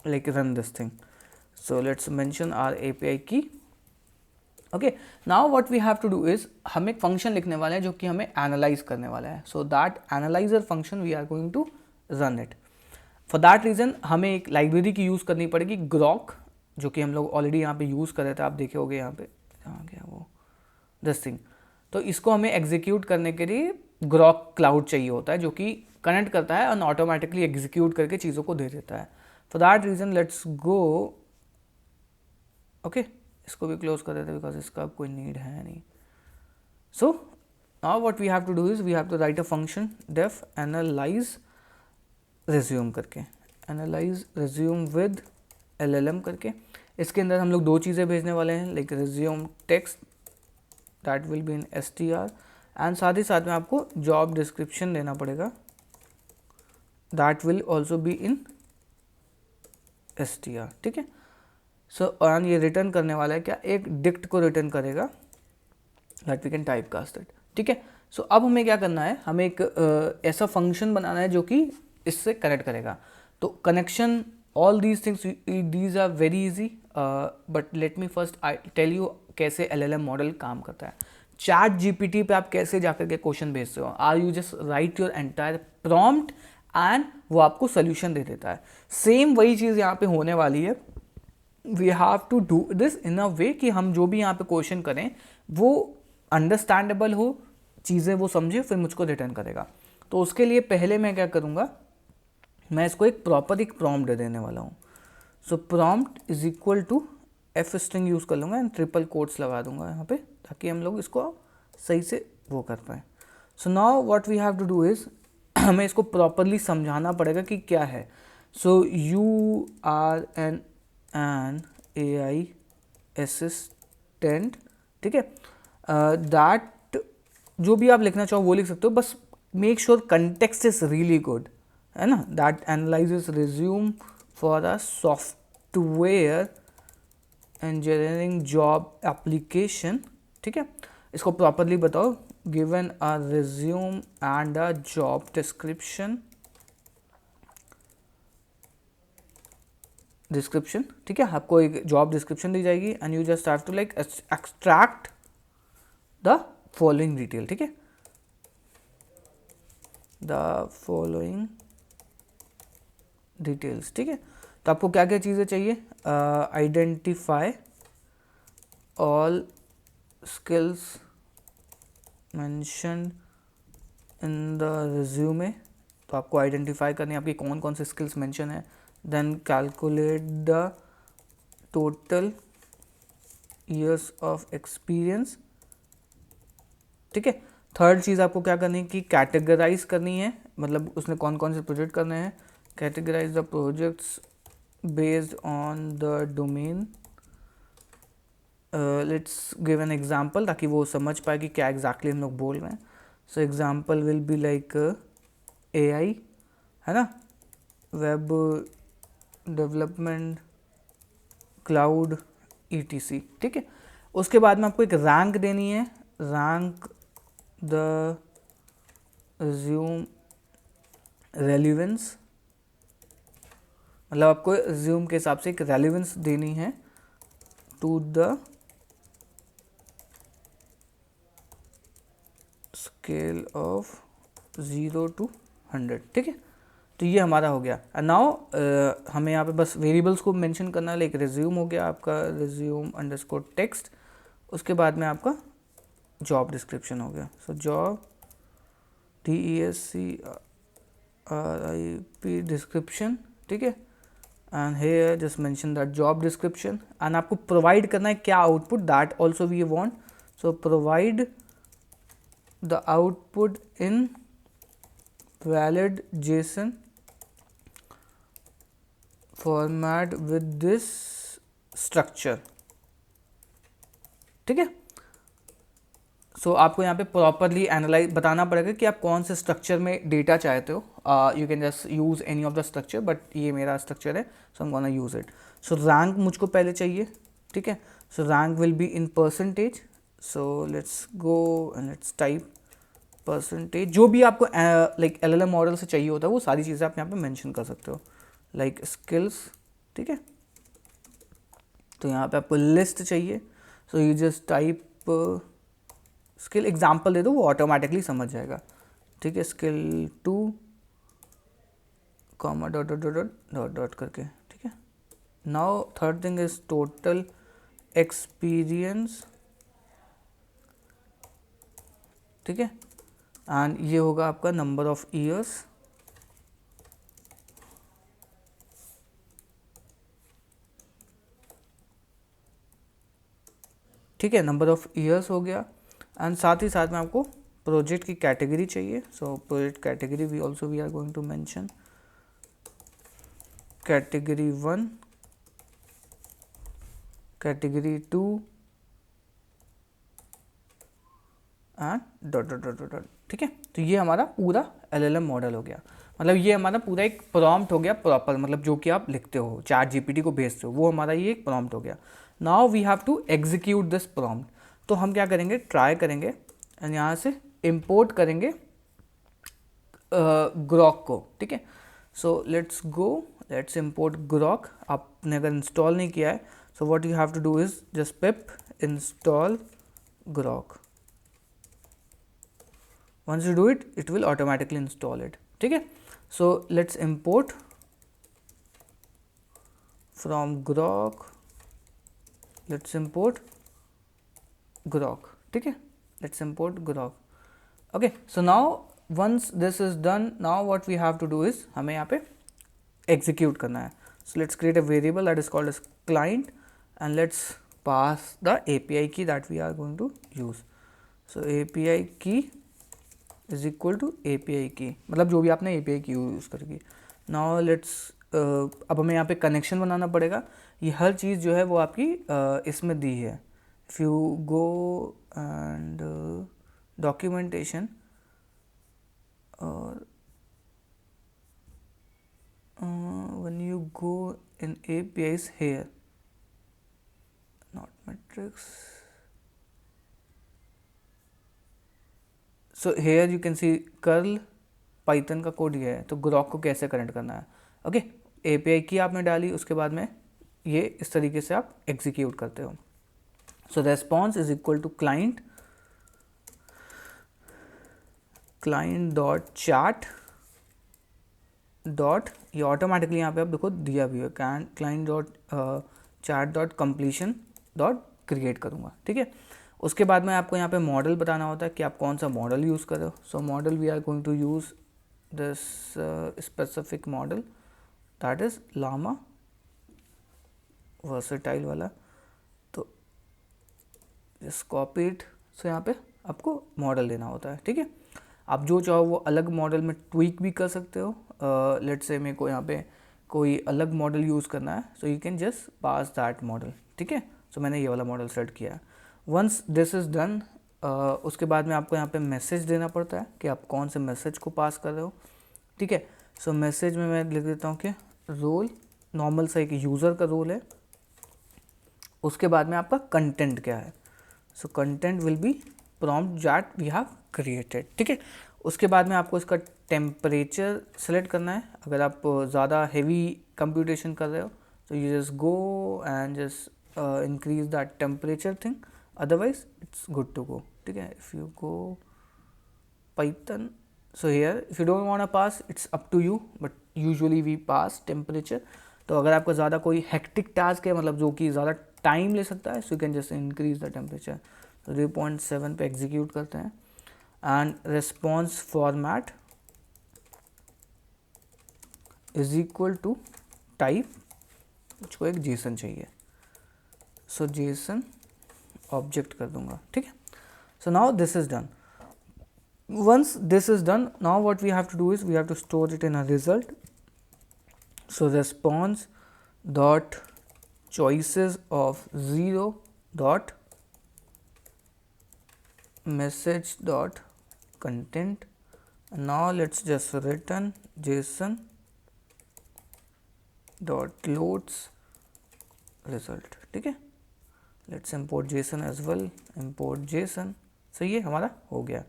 like run this thing. So let's mention our API key. Okay, now what we have to do is हम एक function लिखने वाले हैं जो कि हमें analyse करने वाला है. So that analyzer function we are going to run it. For that reason हमें एक लाइब्रेरी की यूज़ करनी पड़ेगी ग्रॉक, जो कि हम लोग ऑलरेडी यहाँ पे यूज़ कर रहे थे. आप देखे होगे यहाँ पे कहाँ गया वो दिस थिंग. तो इसको हमें एग्जीक्यूट करने के लिए ग्रॉक क्लाउड चाहिए होता है, जो कि कनेक्ट करता है और ऑटोमेटिकली एग्जीक्यूट करके चीज़ों को दे देता है. For that reason let's go. Okay, इसको भी क्लोज कर देते हैं बिकॉज इसका कोई नीड है नहीं. So now what we have to do is we have to write a function def analyze resume करके, एनालाइज रिज्यूम विद LLM करके. इसके अंदर हम लोग 2 चीज़ें भेजने वाले हैं, like resume text that will be in str, and साथ ही साथ में आपको जॉब डिस्क्रिप्शन देना पड़ेगा that will also be in str. ठीक है, सो और ये रिटर्न करने वाला है क्या, एक डिक्ट को रिटर्न करेगा. That we can type cast it, ठीक है। सो अब हमें क्या करना है, हमें एक ऐसा फंक्शन बनाना है जो कि इससे कनेक्ट करेगा। तो connection, all these things, these are very easy, but let me first I tell you कैसे LLM मॉडल काम करता है। चैट GPT पे आप कैसे जाकर के क्वेश्चन भेजते हो, are you just write your entire prompt and वो आपको सोल्यूशन दे देता है। सेम वही चीज़ यहाँ पे होने वाली है। We have to do this in a way कि हम जो भी यहाँ पे क्वेश्चन करें वो अंडरस्टैंडेबल हो, चीज़ें वो समझे, फिर मुझको रिटर्न करेगा। तो उसके लिए पहले मैं क्या करूँगा, मैं इसको एक प्रॉपर एक प्रॉम्प्ट दे देने वाला हूँ। So prompt is equal to F string use कर लूँगा एंड ट्रिपल कोट्स लगा दूंगा यहाँ पे, ताकि हम लोग इसको सही से वो कर पाए। So now what we have to do is हमें इसको प्रॉपरली समझाना पड़ेगा कि क्या है। So you are an AI assistant, ठीक है। दैट जो भी आप लिखना चाहो वो लिख सकते हो, बस make sure context is really good, है ना। That analyzes resume for a software engineering job application, ठीक है। इसको प्रॉपरली बताओ, given a resume and a job description, ठीक है। आपको एक जॉब डिस्क्रिप्शन दी जाएगी and you just have to like extract the following detail, ठीक है, द फॉलोइंग डिटेल्स, ठीक है। तो आपको क्या क्या चीज़ें चाहिए, identify all skills mentioned in the resume, तो आपको आइडेंटिफाई करनी है आपकी कौन कौन से स्किल्स मेंशन है। Then calculate the total years of experience, ठीक है। थर्ड चीज़ आपको क्या करनी है कि कैटेगराइज करनी है, मतलब उसने कौन कौन से प्रोजेक्ट करने हैं। Categorize the projects based on the domain, let's give an example ताकि वो समझ पाए कि क्या एग्जैक्टली हम लोग बोल रहे हैं। So example will be like AI, है ना, वेब डेवलपमेंट, क्लाउड, ETC, ठीक है। उसके बाद में आपको एक रैंक देनी है, रैंक द रिज्यूम रेलिवेंस, मतलब आपको रिज्यूम के हिसाब से एक रेलिवेंस देनी है to the scale of 0 to 100, ठीक है। तो ये हमारा हो गया। एंड नाउ हमें यहाँ पे बस वेरिएबल्स को मेंशन करना है, लाइक रिज्यूम हो गया आपका, रिज्यूम अंडरस्कोर टेक्स्ट, उसके बाद में आपका जॉब डिस्क्रिप्शन हो गया। सो जॉब DESCRIP डिस्क्रिप्शन, ठीक है। And here just mention that job description and आपको प्रोवाइड करना है क्या output, that also we want. So provide the output in valid JSON format with this structure, ठीक है। सो आपको यहाँ पे प्रॉपरली एनालाइज बताना पड़ेगा कि आप कौन से स्ट्रक्चर में डेटा चाहते हो। You can just use any of the structure, but ये मेरा स्ट्रक्चर है, so I am gonna use it. So rank मुझको पहले चाहिए, ठीक है। So rank will be in percentage, so let's go and let's type percentage. जो भी आपको लाइक LLM मॉडल से चाहिए होता है वो सारी चीज़ें आप यहाँ पे मेंशन कर सकते हो, लाइक स्किल्स, ठीक है। तो यहाँ पे आपको लिस्ट चाहिए, so you just type skill, example दे दो, वो ऑटोमेटिकली समझ जाएगा, ठीक है। Skill 2 comma dot dot dot dot dot करके, ठीक है। Now third thing is total experience, ठीक है। एंड ये होगा आपका नंबर ऑफ ईयर्स, ठीक है, नंबर ऑफ ईयर्स हो गया। एंड साथ ही साथ में आपको प्रोजेक्ट की कैटेगरी चाहिए। So project category we also we are going to mention category 1, category 2 and dot dot dot dot, ठीक है। तो ये हमारा पूरा LLM मॉडल हो गया, मतलब ये हमारा पूरा एक प्रॉम्प्ट हो गया प्रॉपर, मतलब जो कि आप लिखते हो चैट GPT को भेजते हो वो हमारा ये एक प्रॉम्प्ट हो गया। Now we have to execute this prompt. तो हम क्या करेंगे, ट्राई करेंगे एंड यहाँ से इम्पोर्ट करेंगे ग्रॉक को, ठीक है। So let's import Groq. आपने अगर इंस्टॉल नहीं किया है, so what you have to do is just pip install Groq. once you do it, it will automatically install it, ठीक है। so let's import from grok, let's import grok, ठीक है। let's import grok। okay, so now once this is done, now what we have to do is हमें यहाँ पे execute करना है। so let's create a variable that is called as client and let's pass the API key that we are going to use। so API key is equal to API key, मतलब जो भी आपने API की use करेगी। Now let's अब हमें यहाँ पे कनेक्शन बनाना पड़ेगा। ये हर चीज़ जो है वो आपकी इसमें दी है। If you go and documentation और when you go in APIs here, not metrics, so here you can see curl Python का कोड ये है। तो ग्रॉक को कैसे कनेक्ट करना है, ओके। API की आपने डाली, उसके बाद में ये इस तरीके से आप एग्जीक्यूट करते हो। So response is equal to client dot chat dot, ये ऑटोमेटिकली यहाँ पे आप देखो दिया भी है, client dot chat dot completion dot create करूँगा, ठीक है। उसके बाद में आपको यहाँ पे मॉडल बताना होता है कि आप कौन सा मॉडल यूज़ कर रहे हो। So model we are going to use this specific model that is Llama versatile वाला। तो जस्ट कॉपी इट। सो यहाँ पे आपको मॉडल देना होता है, ठीक है। आप जो चाहो वो अलग मॉडल में ट्वीक भी कर सकते हो। लेट्स से मेरे को यहाँ पे कोई अलग मॉडल यूज़ करना है, so you can just pass that model, ठीक है। सो मैंने ये वाला मॉडल सेलेक्ट किया है। वंस दिस इज़ डन, उसके बाद में आपको यहाँ पे मैसेज देना पड़ता है कि आप कौन से मैसेज को पास कर रहे हो, ठीक है। सो मैसेज में मैं लिख देता हूँ कि रोल, नॉर्मल सा एक यूज़र का रोल है। उसके बाद में आपका कंटेंट क्या है। So content will be prompt that we have created, ठीक है। उसके बाद में आपको इसका टेम्परेचर सेलेक्ट करना है। अगर आप ज़्यादा हेवी कंप्यूटेशन कर रहे हो तो you just go and just increase that temperature thing, otherwise it's good to go, ठीक है। if you go python, so here if you don't want to pass it's up to you, but usually we pass temperature। तो अगर आपका ज़्यादा कोई hectic task है, मतलब जो कि ज़्यादा टाइम ले सकता है, so you can just increase the temperature. 3.7 पे एग्जीक्यूट करते हैं and response format is equal to type, मुझको एक जेसन चाहिए, सो जेसन ऑब्जेक्ट कर दूंगा, ठीक है। So now this is done. Once this is done, now what we have to do is we have to store it in a result. So response dot choices of 0 dot message dot content। now let's just return json dot loads result, ठीक है। let's import json as well, import json। so ये हमारा हो गया।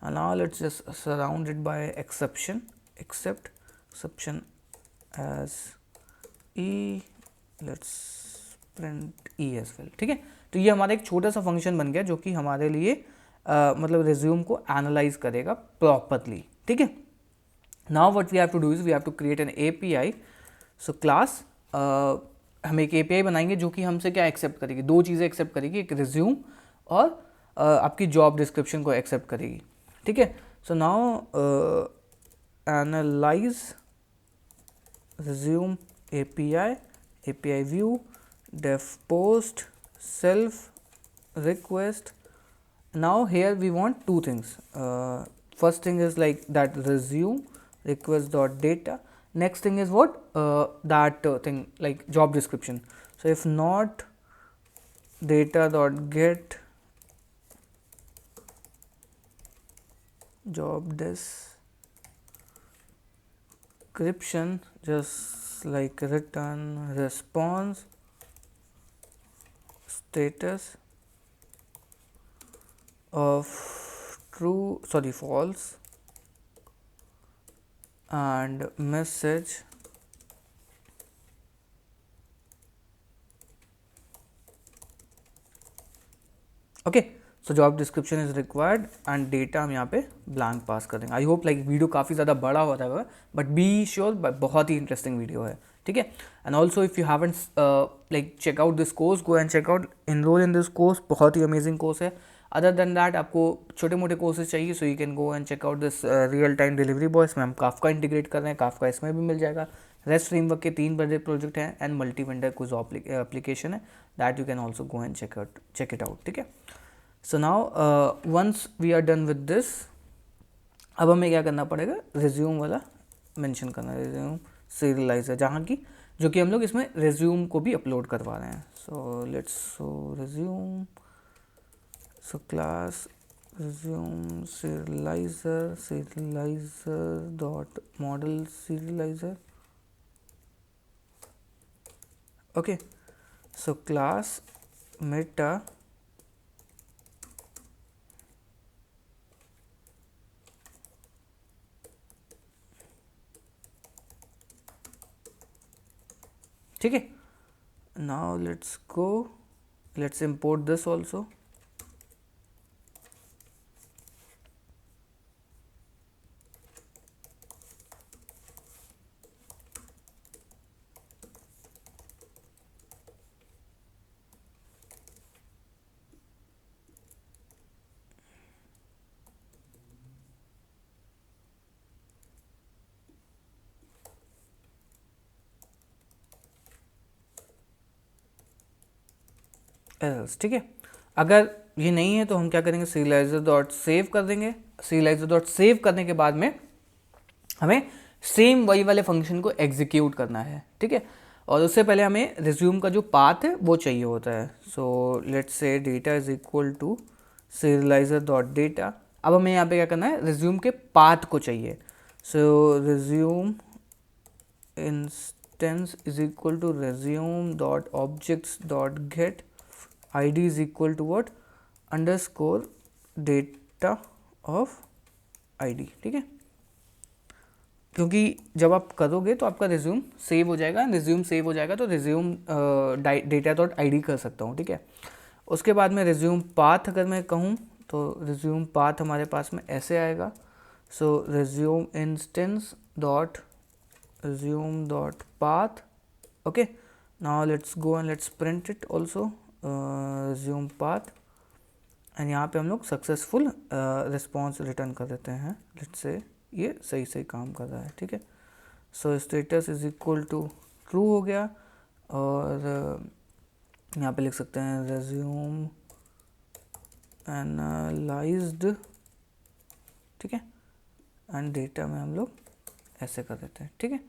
and now let's just surround it by exception, except exception as e, let's print e as well, ठीक है। तो ये हमारा एक छोटा सा फंक्शन बन गया जो कि हमारे लिए मतलब रिज्यूम को एनालाइज करेगा प्रॉपरली, ठीक है। Now what we have to do is we have to create an API। So class, हम एक API बनाएंगे जो कि हमसे क्या एक्सेप्ट करेगी, दो चीज़ें एक्सेप्ट करेगी, एक रिज्यूम और आपकी जॉब डिस्क्रिप्शन को एक्सेप्ट करेगी, ठीक है। So now analyse resume API view def post self request। now here we want two things। first thing is like that resume request dot data, next thing is what that thing like job description। so if not data dot get job description, just like return response status of true, sorry, false, and message okay. So job description is required and data हम यहाँ पे blank पास कर देंगे. I hope like video काफ़ी ज़्यादा बड़ा होता है बट बी श्योर बहुत ही इंटरेस्टिंग वीडियो है. ठीक है. And also if you haven't like check out this course, go and check out, enrol in this course. बहुत ही अमेजिंग कोर्स है. अदर देन दैट आपको छोटे मोटे कोर्सेज चाहिए, so you can go and check out this real time delivery boy. इसमें हम Kafka integrate कर रहे हैं, काफका इसमें भी मिल जाएगा. रेस्ट फ्रेमवर्क के 3 बड़े प्रोजेक्ट हैं एंड मल्टी वेंडर कुछ एप्लीकेशन है that you can also go and check it out. ठीक है. So now once we are done with this, अब हमें क्या करना पड़ेगा, रिज्यूम वाला मेंशन करना है, रिज्यूम सीरियलाइजर, जहाँ की जो कि हम लोग इसमें रिज्यूम को भी अपलोड करवा रहे हैं. So let's so resume, so class resume serializer dot model serializer. Okay, so class meta ठीक है. now let's go, let's import this also. Else. ठीक है. अगर ये नहीं है तो हम क्या करेंगे, serializer डॉट सेव कर देंगे. serializer डॉट सेव करने के बाद में हमें सेम वही वाले फंक्शन को एग्जीक्यूट करना है. ठीक है. और उससे पहले हमें रिज्यूम का जो पाथ है वो चाहिए होता है. So let's say data is equal to serializer dot data. अब हमें यहाँ पे क्या करना है, रिज्यूम के पाथ को चाहिए. So resume instance is equal to resume dot objects dot get id is equal to what, underscore data of id. ठीक है. क्योंकि जब आप करोगे तो आपका रिज्यूम सेव हो जाएगा, रिज्यूम सेव हो जाएगा तो resume data dot I D कर सकता हूँ. ठीक है. उसके बाद में रिज्यूम पाथ अगर मैं कहूँ तो रिज्यूम पाथ हमारे पास में ऐसे आएगा. So resume instance dot resume dot path. Okay. Now let's go and let's print it also, resume path. And यहाँ पे हम लोग सक्सेसफुल रिस्पॉन्स रिटर्न कर देते हैं. लेट्स से ये सही सही काम कर रहा है. ठीक है. So status is equal to true हो गया. और यहाँ पे लिख सकते हैं रिज्यूम एनालाइज्ड. ठीक है. एंड डेटा में हम लोग ऐसे कर देते हैं. ठीक है.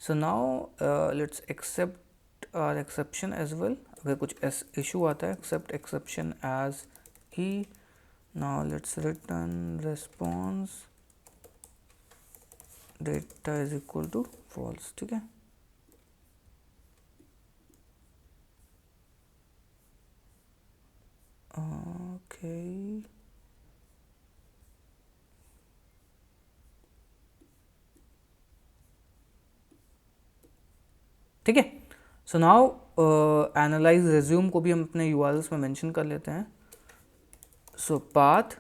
So now let's except our exception as well. अगर कुछ इशू आता है, except exception as e. Now let's return response data is equal to false. ठीक है. ओके. ठीक है. सो नाउ एनालाइज रिज्यूम को भी हम अपने यूआरएल्स में मेंशन कर लेते हैं. So path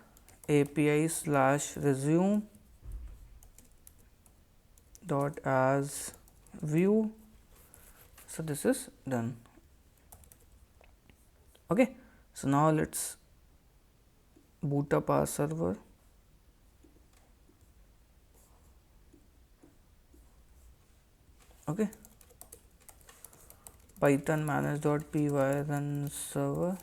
API slash resume dot as view. So this is done. Okay. So now let's boot up our server. Okay. Python manage.py run server.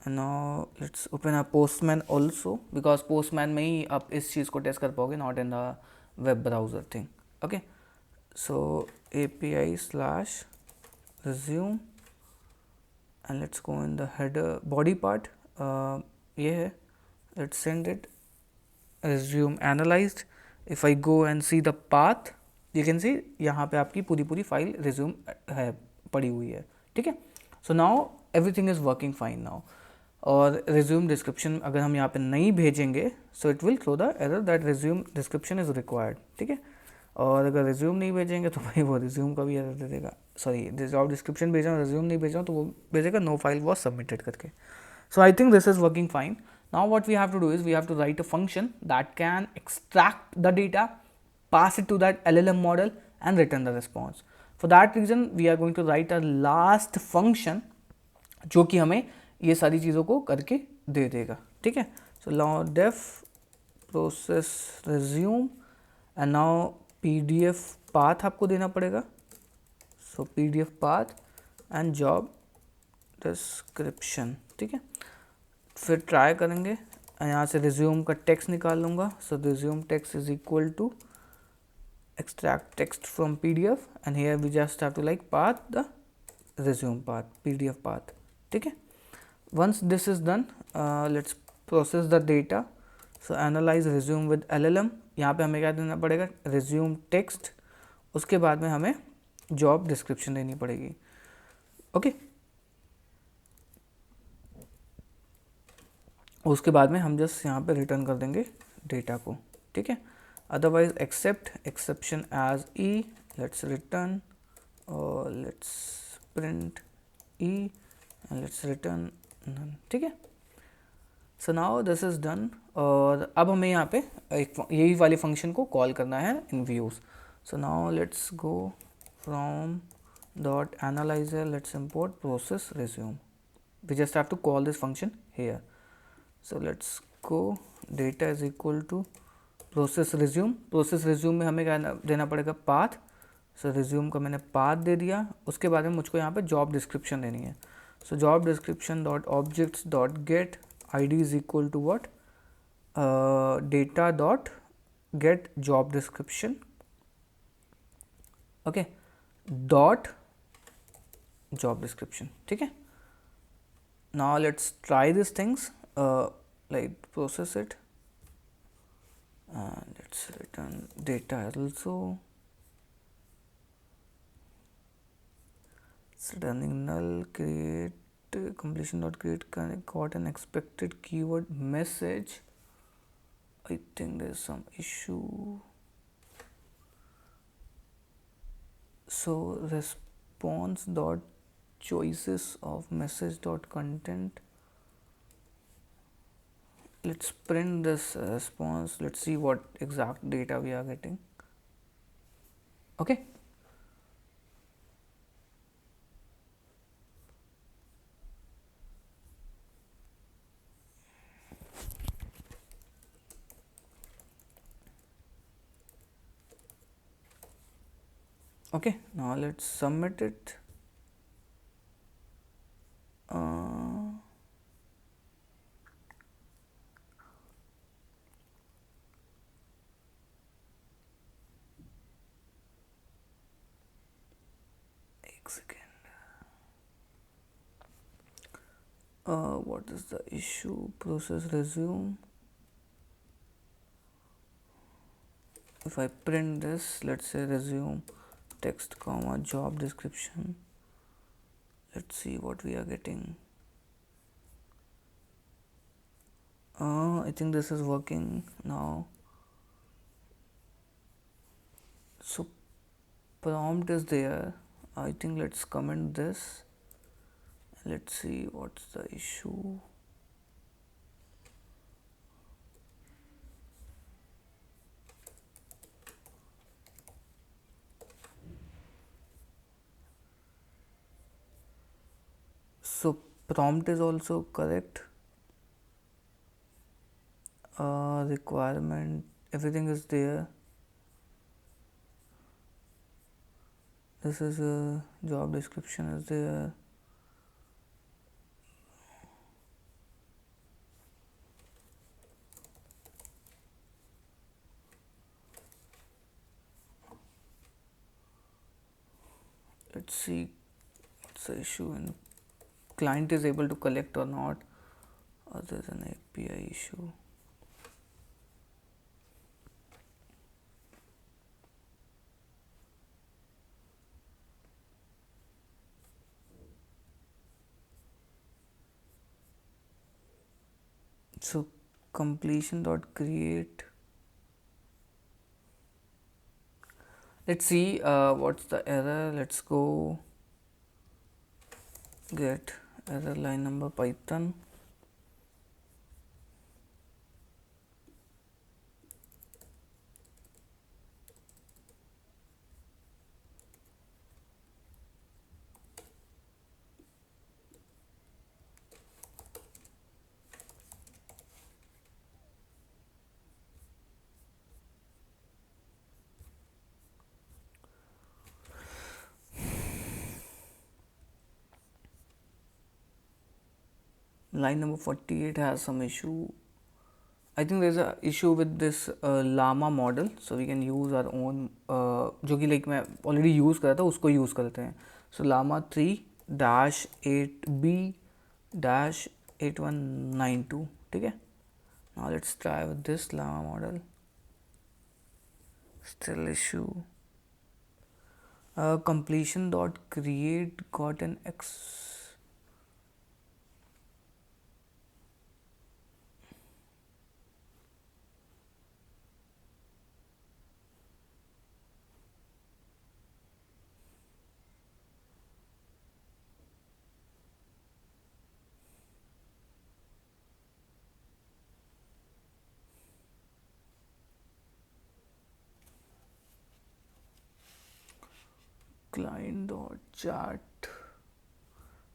And now let's open a Postman also, because Postman में ही आप इस चीज़ को test कर पाओगे, not in the web browser thing. Okay. So API slash resume and let's go in the header body part. ये है. Let's send it resume analyzed. If I go and see the path, you can see यहाँ पे आपकी पूरी file resume है, पड़ी हुई है. ठीक है. So now everything is working fine now. और रिज्यूम डिस्क्रिप्शन अगर हम यहाँ पे नहीं भेजेंगे so it will throw the error that resume description is required, ठीक है। और अगर रिज्यूम नहीं भेजेंगे तो भाई वो रिज्यूम का भी एरर दे देगा, सॉरी जॉब डिस्क्रिप्शन भेजा रिज्यूम नहीं भेजा तो वो भेजेगा नो फाइल वॉज सबमिटेड करके। So I think this is working fine. Now what we have to do is we have to write a function that can extract the data, pass it to that LLM model and return the response. For that reason we are going to write a last function जो कि हमें ये सारी चीज़ों को करके दे देगा, ठीक है। So now def process resume and now PDF path आपको देना पड़ेगा। So PDF path and job description, ठीक है। फिर ट्राई करेंगे, यहाँ से रिज्यूम का टेक्स्ट निकाल लूँगा। So resume text is equal to extract text from PDF and here we just have to like path the resume path, PDF path, ठीक है। Once this is done let's process the data. So analyse resume with LLM, यहाँ पे हमें क्या देना पड़ेगा, resume text, उसके बाद में हमें जॉब डिस्क्रिप्शन देनी पड़ेगी, ओके। उसके बाद में हम जस्ट यहाँ पे रिटर्न कर देंगे डेटा को, ठीक है। Otherwise except exception as E, let's return और let's print E and let's return none, ठीक है। So now this is done. और अब हमें यहाँ पे एक यही वाली फंक्शन को कॉल करना है in views. So now let's go from dot analyser, let's import process resume, we just have to call this function here. So let's go data is equal to process resume। process resume में हमें क्या देना पड़ेगा, path। so resume का मैंने path दे दिया। उसके बाद में मुझको यहाँ पे job description देनी है। so job description dot objects dot get id is equal to what, data dot get job description, okay, dot job description, ठीक है। now let's try these things, like process it and let's return data also, it's running null, create completion dot create got an expected keyword message. I think there's some issue. So response dot choices of message dot content, let's print this response, let's see what exact data we are getting, okay। okay now let's submit it। what is the issue, process resume, if I print this, let's say resume text comma job description, let's see what we are getting। I think this is working now। so prompt is there, I think let's comment this, let's see what's the issue। so prompt is also correct, requirement everything is there, this is a job description is there, let's see what's the issue and client is able to collect or not, or there's an API issue। So completion dot create. Let's see what's the error. Let's go get error line number Python. Line number 48 has some issue. I think there's a issue with this llama model, so we can use our own जो कि like मैं already use करा था उसको use करते हैं. So llama 3-8b-8192. ठीक है. Now let's try with this llama model. Still issue. Completion dot create got an X. Client dot chat.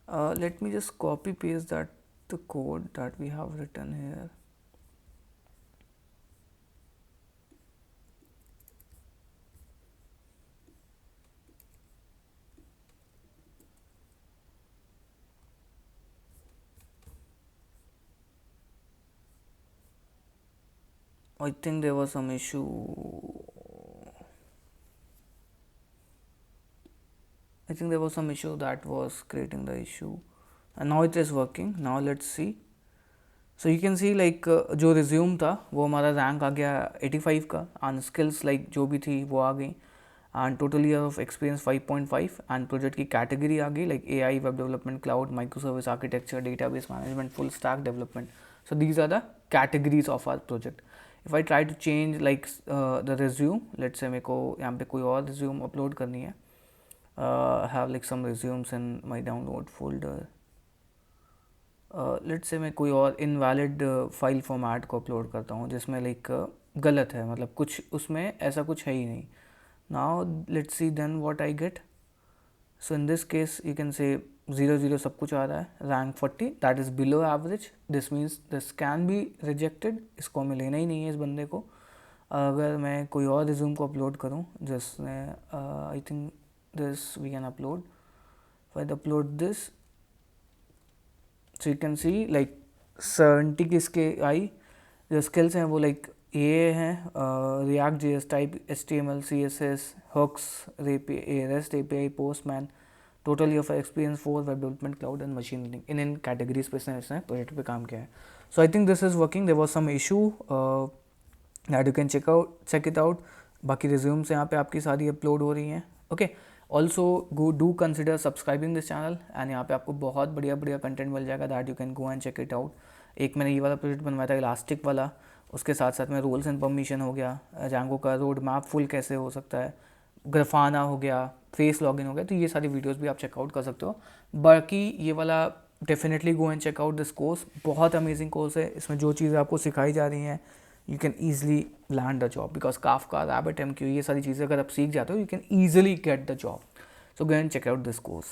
Let me just copy paste that the code that we have written here. I think there was some issue. I think there was some issue that was creating the issue, and now it is working. Now let's see. So you can see like जो resume था वो हमारा rank आ गया 85 का, and skills like जो भी थी वो आ गई, and total year of experience 5.5, and project की category आ गई like AI, web development, cloud, microservice architecture, database management, full stack development. So these are the categories of our project. If I try to change like the resume, let's say मेरे को यहाँ पे कोई और resume upload करनी है. I have like some resumes in my download folder. Let's say मैं कोई और इनवैलिड फाइल फॉर्मेट को अपलोड करता हूँ जिसमें लाइक गलत है, मतलब कुछ उसमें ऐसा कुछ है ही नहीं. Now let's see then what I get. So in this case you can say 0 सब कुछ आ रहा है. Rank 40 that is below average. This means this can be rejected. इसको हमें लेना ही नहीं है इस बंदे को. अगर मैं कोई और रिज्यूम को अपलोड करूँ जिसमें I think this we can upload. If I upload this, so you can see like 70 किसके आई. जो स्किल्स हैं वो लाइक ये हैं React JS type, HTML, CSS, hooks, rest API, Postman. Total year of experience 4, web development, cloud and machine learning. In categories पे इसने project पे काम किया है. So I think this is working. There was some issue that you can check it out. बाकी resumes यहाँ पे आपकी सारी अपलोड हो रही हैं. Okay. Also go do consider subscribing this channel, and यहाँ पे आपको बहुत बढ़िया कंटेंट मिल जाएगा that you can go and check it out. एक मैंने ये वाला प्रोजेक्ट बनवाया था इलास्टिक वाला, उसके साथ साथ में रोल्स एंड परमिशन हो गया, जैंगो का रोड मैप फुल कैसे हो सकता है, ग्राफाना हो गया, फेस लॉगिन हो गया. तो ये सारी वीडियोस भी आप चेकआउट कर सकते हो. बाकी ये वाला definitely go and checkout this course. बहुत अमेजिंग कोर्स है. इसमें जो चीज़ें आपको सिखाई जा रही हैं you can easily land a job because Kafka, RabbitMQ ये सारी चीज़ें अगर आप सीख जाते हो you can easily get the job. So go and check out this course.